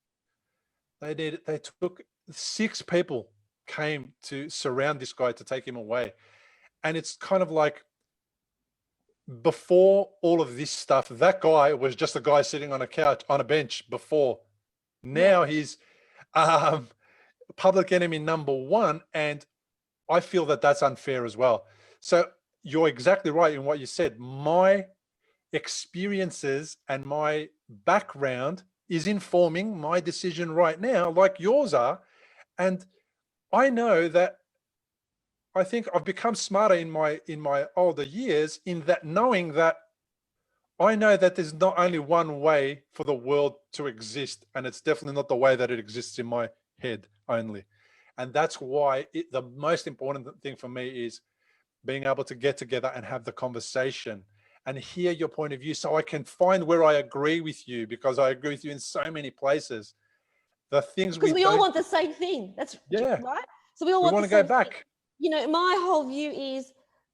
They took 6 people came to surround this guy to take him away. And it's kind of like, before all of this stuff, that guy was just a guy sitting on a couch, on a bench before. Now he's public enemy number 1. And I feel that that's unfair as well. So you're exactly right in what you said. My experiences and my background is informing my decision right now, like yours are. And I know that I think I've become smarter in my older years, in that knowing that I know that there's not only one way for the world to exist, and it's definitely not the way that it exists in my head only. And that's why the most important thing for me is being able to get together and have the conversation and hear your point of view, so I can find where I agree with you, because I agree with you in so many places. The things because we all want the same thing. That's right. So we all want to the go same back. thing. You know, my whole view is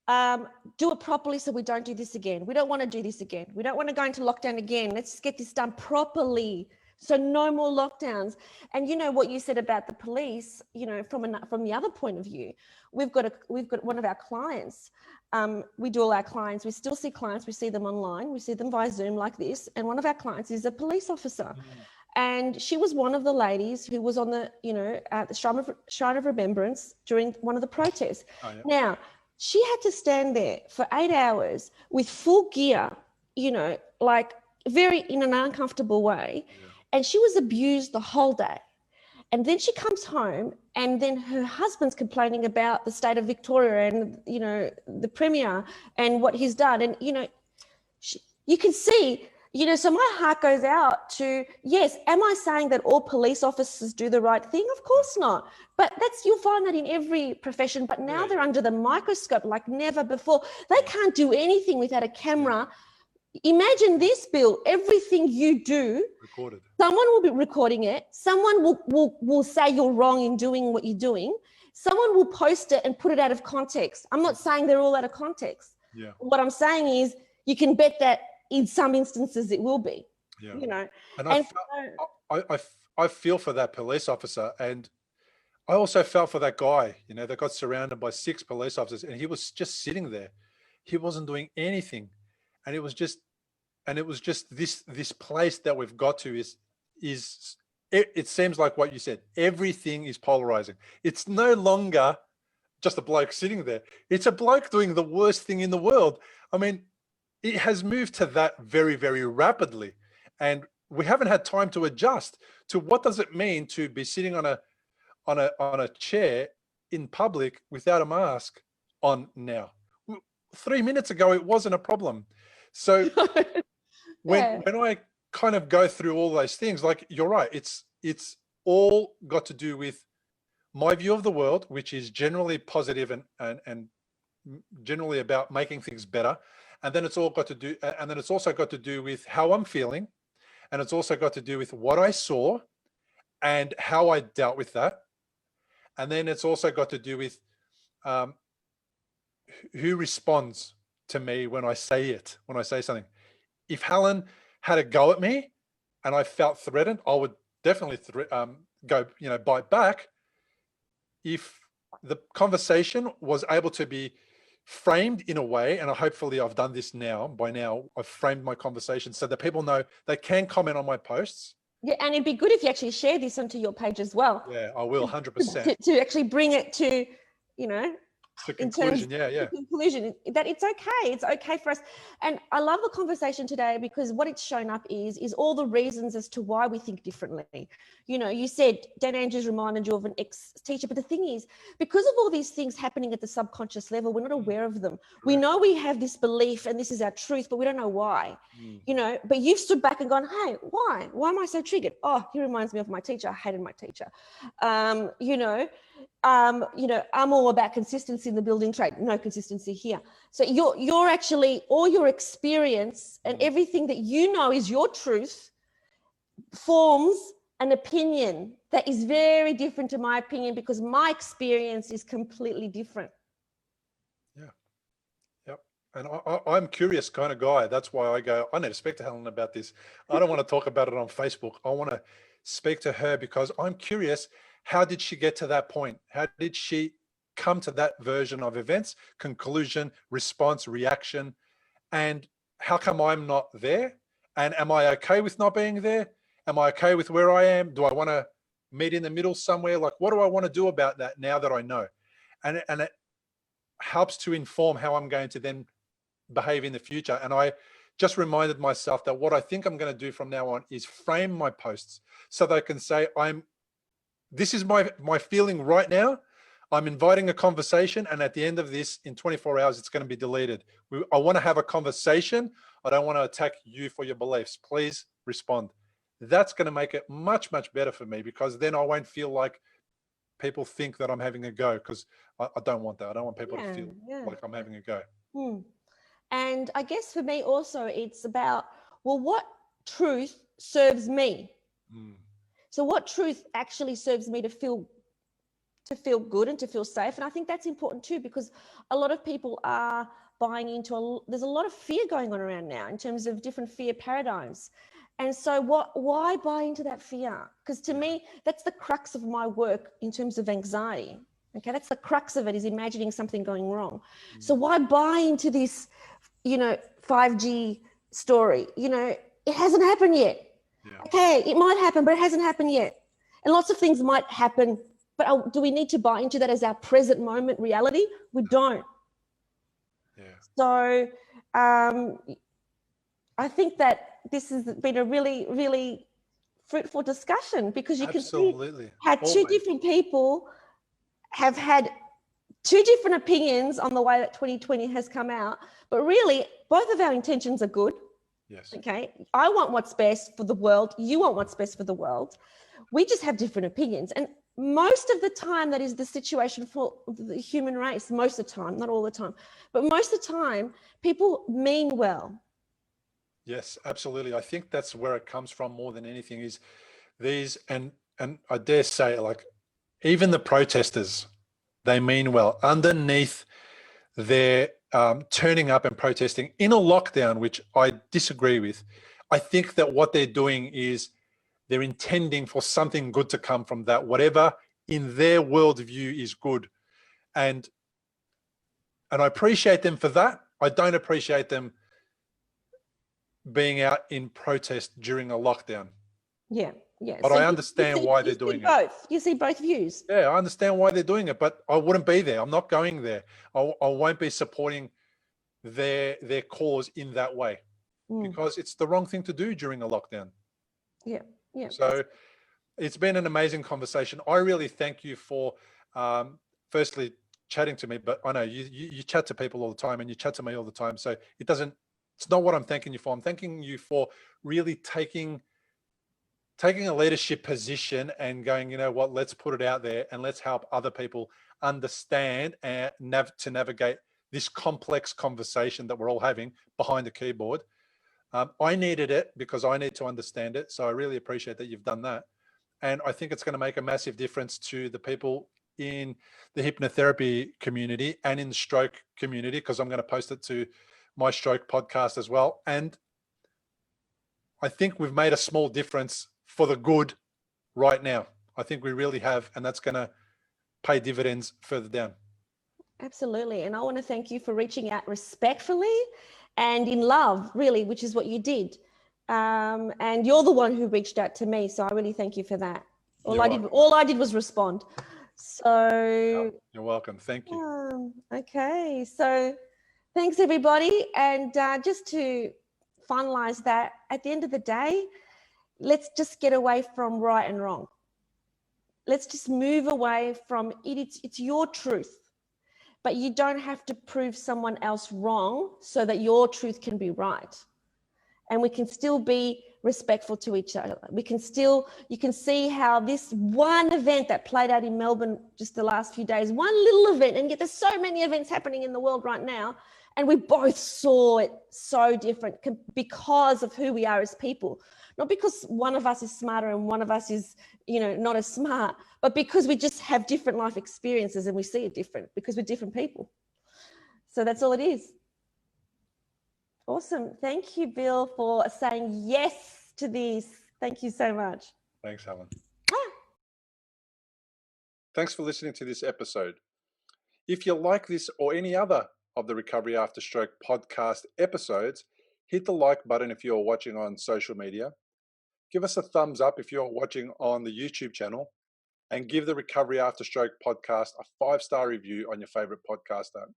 do it properly so we don't do this again. We don't want to do this again. We don't want to go into lockdown again. Let's get this done properly. So no more lockdowns. And you know what you said about the police, you know, from the other point of view, we've got one of our clients. We do all our clients. We still see clients. We see them online. We see them via Zoom like this. And one of our clients is a police officer. And she was one of the ladies who was on the, you know, at the Shrine of Remembrance during one of the protests. Oh, yeah. Now, she had to stand there for 8 hours with full gear, you know, like very in an uncomfortable way. Yeah. And she was abused the whole day. And then she comes home and then her husband's complaining about the state of Victoria and, you know, the Premier and what he's done. And, you know, you can see, you know, so my heart goes out to, yes, am I saying that all police officers do the right thing? Of course not. But you'll find that in every profession. But now they're under the microscope like never before. They can't do anything without a camera. Imagine this, Bill, everything you do, recorded. Someone will be recording it. Someone will say you're wrong in doing what you're doing. Someone will post it and put it out of context. I'm not saying they're all out of context. Yeah. What I'm saying is you can bet that in some instances it will be, you know. And I feel for that police officer, and I also felt for that guy, you know, that got surrounded by 6 police officers and he was just sitting there. He wasn't doing anything. And it was just this place that we've got to is it seems like what you said, everything is polarizing. It's no longer just a bloke sitting there. It's a bloke doing the worst thing in the world. I mean, it has moved to that very, very rapidly. And we haven't had time to adjust to what does it mean to be sitting on a chair in public without a mask on now. 3 minutes ago, it wasn't a problem. So when I kind of go through all those things, like you're right, it's all got to do with my view of the world, which is generally positive and generally about making things better. And then it's also got to do with how I'm feeling. And it's also got to do with what I saw and how I dealt with that. And then it's also got to do with who responds to me when I say something. If Helen had a go at me and I felt threatened, I would definitely go, you know, bite back. If the conversation was able to be framed in a way, and hopefully I've done this now, by now I've framed my conversation so that people know they can comment on my posts. Yeah, and it'd be good if you actually share this onto your page as well. Yeah, I will, 100%. To actually bring it to, you know, to conclusion, conclusion that it's okay for us. And I love the conversation today because what it's shown up is all the reasons as to why we think differently. You know, you said Dan Andrews reminded you of an ex-teacher, but the thing is, because of all these things happening at the subconscious level, we're not aware of them. Correct. We know we have this belief and this is our truth, but we don't know why. You know, but you've stood back and gone, hey, why am I so triggered? Oh, he reminds me of my teacher. I hated my teacher. You know, I'm all about consistency in the building trade. No consistency here. So you're actually, all your experience and everything that you know is your truth forms an opinion that is very different to my opinion because my experience is completely different. Yeah. Yep. And I'm curious kind of guy. That's why I go, I need to speak to Helen about this. I don't want to talk about it on Facebook. I want to speak to her because I'm curious. How did she get to that point? How did she come to that version of events, conclusion, response, reaction? And how come I'm not there? And am I okay with not being there? Am I okay with where I am? Do I want to meet in the middle somewhere? Like, what do I want to do about that now that I know? And it helps to inform how I'm going to then behave in the future. And I just reminded myself that what I think I'm going to do from now on is frame my posts so that I can say, this is my feeling right now. I'm inviting a conversation, and at the end of this, in 24 hours, it's going to be deleted. I want to have a conversation. I don't want to attack you for your beliefs. Please respond. That's going to make it much, much better for me because then I won't feel like people think that I'm having a go because I don't want that. I don't want people to feel like I'm having a go. And I guess for me also, it's about, well, what truth serves me? So what truth actually serves me to feel to feel good and to feel safe. And I think that's important too, because a lot of people are buying into there's a lot of fear going on around now in terms of different fear paradigms. And so why buy into that fear? Because to me, that's the crux of my work in terms of anxiety. Okay, that's the crux of it, is imagining something going wrong. So why buy into this, 5G story? It hasn't happened yet. Yeah. Okay, it might happen, but it hasn't happened yet. And lots of things might happen, but do we need to buy into that as our present moment reality? We don't. Yeah. So I think that this has been a really, really fruitful discussion, because you Absolutely. can see how two different people have had two different opinions on the way that 2020 has come out, but really both of our intentions are good. Yes. Okay, I want what's best for the world, you want what's best for the world. We just have different opinions, and most of the time that is the situation for the human race. Most of the time, not all the time, but most of the time people mean well. Yes, absolutely. I think that's where it comes from more than anything, is these, and I dare say, like, even the protesters, they mean well. Underneath their turning up and protesting in a lockdown, which I disagree with, I think that what they're doing is they're intending for something good to come from that, whatever in their worldview is good. And I appreciate them for that. I don't appreciate them being out in protest during a lockdown. Yeah. But So I understand why they're doing it. You see both views. Yeah, I understand why they're doing it, but I wouldn't be there. I'm not going there. I won't be supporting their cause in that way, because it's the wrong thing to do during a lockdown. Yeah. So it's been an amazing conversation. I really thank you for firstly chatting to me, but I know you chat to people all the time, and you chat to me all the time. So it's not what I'm thanking you for. I'm thanking you for really taking a leadership position and going, you know what, let's put it out there and let's help other people understand and to navigate this complex conversation that we're all having behind the keyboard. I needed it because I need to understand it. So I really appreciate that you've done that. And I think it's going to make a massive difference to the people in the hypnotherapy community and in the stroke community, because I'm going to post it to my stroke podcast as well. And I think we've made a small difference for the good right now. I think we really have, and that's going to pay dividends further down. Absolutely. And I want to thank you for reaching out respectfully and in love, really, which is what you did. And you're the one who reached out to me. So I really thank you for that. All I did was respond. So you're welcome. Thank you. Okay. So thanks, everybody. And just to finalize that, at the end of the day, let's just get away from right and wrong. Let's just move away from it. It's your truth, but you don't have to prove someone else wrong so that your truth can be right. And we can still be respectful to each other. You can see how this one event that played out in Melbourne just the last few days, one little event, and yet there's so many events happening in the world right now, and we both saw it so different because of who we are as people. Not because one of us is smarter and one of us is, not as smart, but because we just have different life experiences and we see it different because we're different people. So that's all it is. Awesome. Thank you, Bill, for saying yes to this. Thank you so much. Thanks, Helen. Thanks for listening to this episode. If you like this or any other of the Recovery After Stroke podcast episodes, hit the like button if you're watching on social media. Give us a thumbs up if you're watching on the YouTube channel, and give the Recovery After Stroke podcast a 5-star review on your favorite podcast app.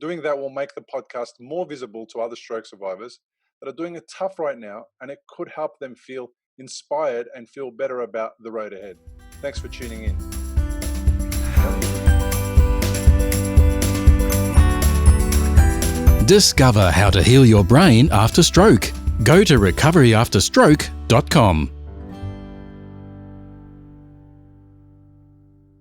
Doing that will make the podcast more visible to other stroke survivors that are doing it tough right now, and it could help them feel inspired and feel better about the road ahead. Thanks for tuning in. Discover how to heal your brain after stroke. Go to recoveryafterstroke.com.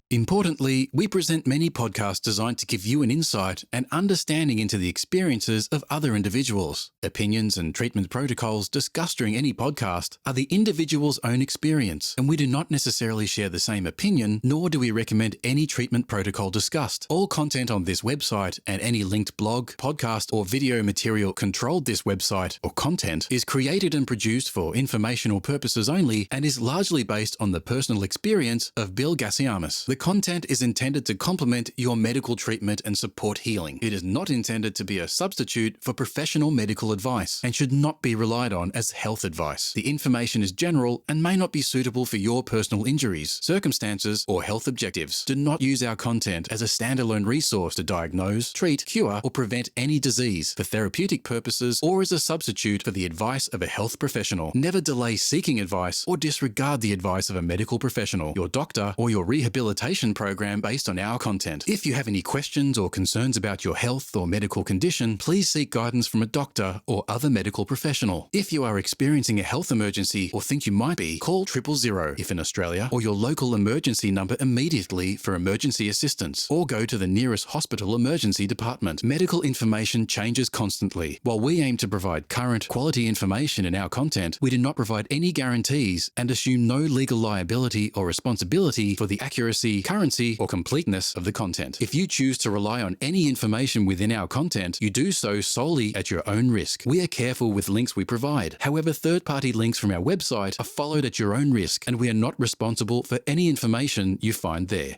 Importantly, we present many podcasts designed to give you an insight and understanding into the experiences of other individuals. Opinions and treatment protocols discussed during any podcast are the individual's own experience, and we do not necessarily share the same opinion, nor do we recommend any treatment protocol discussed. All content on this website and any linked blog, podcast, or video material controlled this website or content is created and produced for informational purposes only and is largely based on the personal experience of Bill Gassiamis. The content is intended to complement your medical treatment and support healing. It is not intended to be a substitute for professional medical advice and should not be relied on as health advice. The information is general and may not be suitable for your personal injuries, circumstances, or health objectives. Do not use our content as a standalone resource to diagnose, treat, cure, or prevent any disease for therapeutic purposes or as a substitute for the advice of a health professional. Never delay seeking advice or disregard the advice of a medical professional, your doctor, or your rehabilitation program based on our content. If you have any questions or concerns about your health or medical condition, please seek guidance from a doctor or other medical professional. If you are experiencing a health emergency or think you might be, call 000 if in Australia, or your local emergency number immediately for emergency assistance, or go to the nearest hospital emergency department. Medical information changes constantly. While we aim to provide current, quality information in our content, we do not provide any guarantees and assume no legal liability or responsibility for the accuracy, currency, or completeness of the content. If you choose to rely on any information within our content, you do so solely at your own risk. We are careful with links we provide. However, third-party links from our website are followed at your own risk, and we are not responsible for any information you find there.